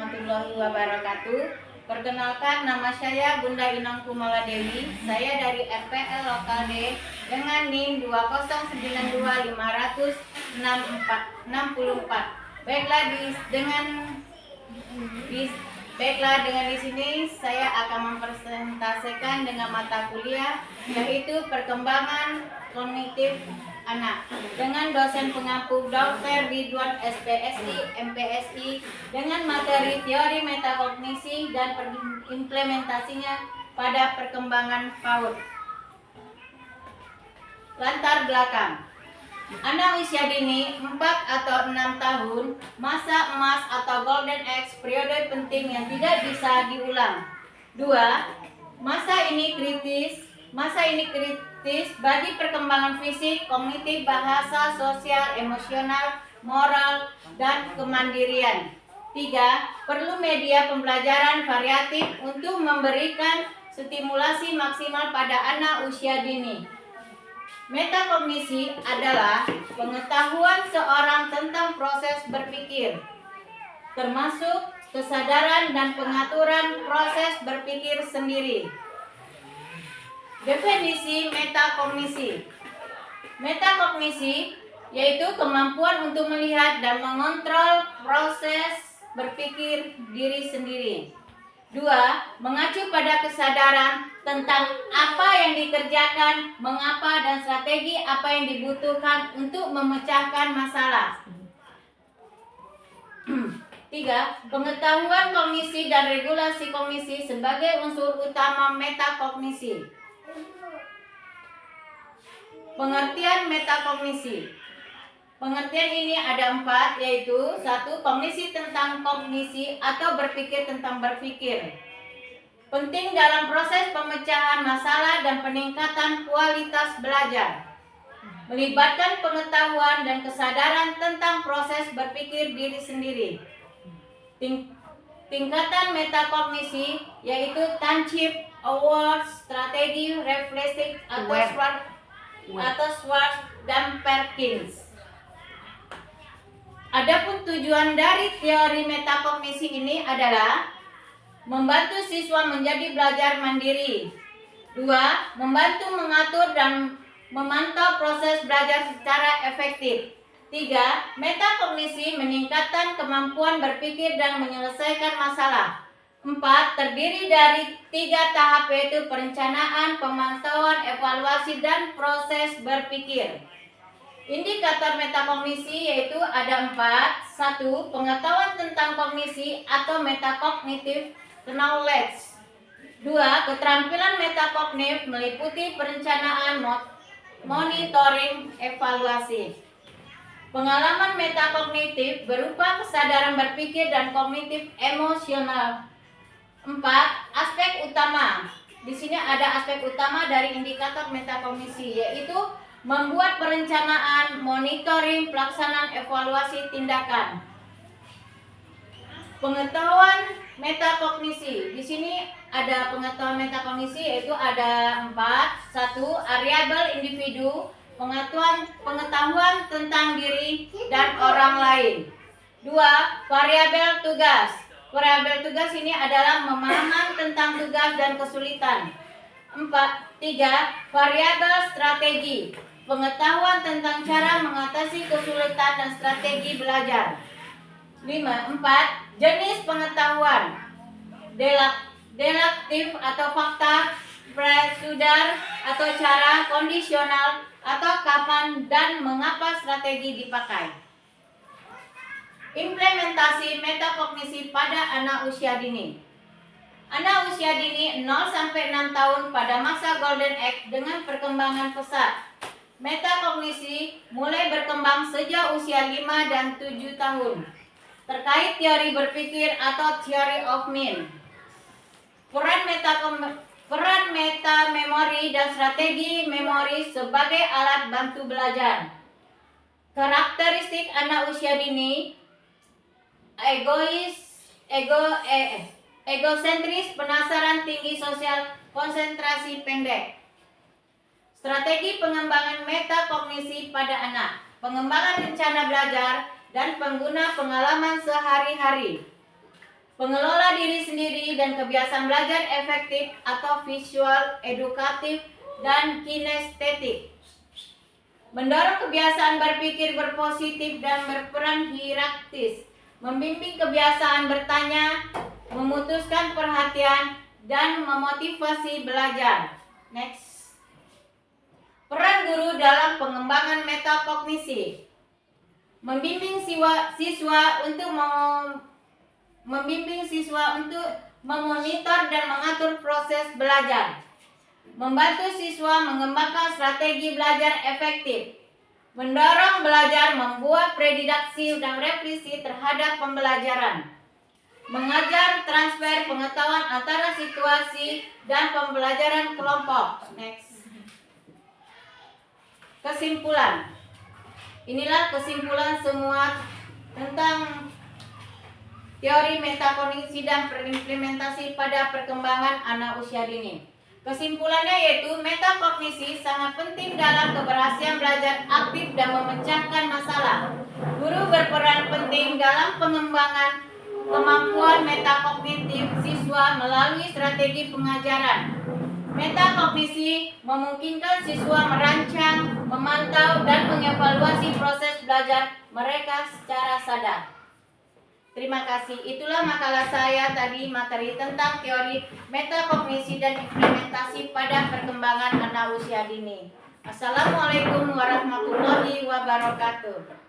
warahmatullahi wabarakatuh. Perkenalkan, nama saya Bunda Inang Kumala Dewi. Saya dari RPL Lokal D dengan NIM 2095564. Baiklah, dengan di sini saya akan mempresentasikan dengan mata kuliah yaitu perkembangan kognitif anak dengan dosen pengampu Dr. Ridwan SPSI MPSI dengan materi teori metakognisi dan implementasinya pada perkembangan PAUD. Latar belakang: anak usia dini 4 atau 6 tahun, masa emas atau golden age, periode penting yang tidak bisa diulang. 2. Masa ini kritis bagi perkembangan fisik, kognitif, bahasa, sosial, emosional, moral, dan kemandirian. 3. Perlu media pembelajaran variatif untuk memberikan stimulasi maksimal pada anak usia dini. Metakognisi adalah pengetahuan seorang tentang proses berpikir, termasuk kesadaran dan pengaturan proses berpikir sendiri. Definisi metakognisi. Metakognisi yaitu kemampuan untuk melihat dan mengontrol proses berpikir diri sendiri. 2. Mengacu pada kesadaran tentang apa yang dikerjakan, mengapa, dan strategi apa yang dibutuhkan untuk memecahkan masalah. 3. Pengetahuan kognisi dan regulasi kognisi sebagai unsur utama metakognisi. Pengertian metakognisi. Pengertian ini ada 4, yaitu 1. Kognisi tentang kognisi atau berpikir tentang berpikir. Penting dalam proses pemecahan masalah dan peningkatan kualitas belajar. Melibatkan pengetahuan dan kesadaran tentang proses berpikir diri sendiri. Tingkatan metakognisi yaitu tangible, aware, strategi, refleksif, atau Schwartz dan Perkins. Adapun tujuan dari teori metakognisi ini adalah membantu siswa menjadi belajar mandiri. 2. Membantu mengatur dan memantau proses belajar secara efektif. 3. Metakognisi meningkatkan kemampuan berpikir dan menyelesaikan masalah. 4. Terdiri dari 3 tahap, yaitu perencanaan, pemantauan, evaluasi, dan proses berpikir. Indikator metakognisi yaitu ada 4. 1. Pengetahuan tentang kognisi atau metakognitif knowledge. 2. Keterampilan metakognitif meliputi perencanaan, monitoring, evaluasi. Pengalaman metakognitif berupa kesadaran berpikir dan kognitif emosional. 4. Aspek utama. Di sini ada aspek utama dari indikator metakognisi, yaitu membuat perencanaan, monitoring, pelaksanaan, evaluasi, tindakan. Pengetahuan metakognisi. Di sini ada pengetahuan metakognisi, yaitu ada 4. 1. Variabel individu, pengetahuan tentang diri dan orang lain. 2. Variabel tugas. Variabel tugas ini adalah pemahaman tentang tugas dan kesulitan. 3. Variabel strategi, pengetahuan tentang cara mengatasi kesulitan dan strategi belajar. 4. Jenis pengetahuan, deduktif atau fakta, prosedur atau cara, kondisional atau kapan dan mengapa strategi dipakai. Implementasi metakognisi pada anak usia dini. Anak usia dini 0-6 tahun pada masa golden age dengan perkembangan pesat. Metakognisi mulai berkembang sejak usia 5 dan 7 tahun. Terkait teori berpikir atau theory of mind. Peran metamemori dan strategi memori sebagai alat bantu belajar. Karakteristik anak usia dini: egosentris, penasaran tinggi, sosial, konsentrasi pendek. Strategi pengembangan metakognisi pada anak: pengembangan rencana belajar dan pengguna pengalaman sehari-hari. pengelola diri sendiri, dan kebiasaan belajar efektif atau visual, edukatif, dan kinestetik. Mendorong kebiasaan berpikir berpositif dan berperan hierarkis, membimbing kebiasaan bertanya, memutuskan perhatian, dan memotivasi belajar. Next. Peran guru dalam pengembangan metakognisi. Membimbing siswa untuk memonitor dan mengatur proses belajar. Membantu siswa mengembangkan strategi belajar efektif. Mendorong belajar membuat predidaksi dan refleksi terhadap pembelajaran. Mengajar transfer pengetahuan antara situasi dan pembelajaran kelompok. Next. Kesimpulan. Inilah kesimpulan semua tentang teori metakognisi dan implementasi pada perkembangan anak usia dini. Kesimpulannya yaitu metakognisi sangat penting dalam keberhasilan belajar aktif dan memecahkan masalah. Guru berperan penting dalam pengembangan kemampuan metakognitif siswa melalui strategi pengajaran. Metakognisi memungkinkan siswa merancang, memantau, dan mengevaluasi proses belajar mereka secara sadar. Terima kasih. Itulah makalah saya tadi, materi tentang teori metakognisi dan implementasi pada perkembangan anak usia dini. Assalamualaikum warahmatullahi wabarakatuh.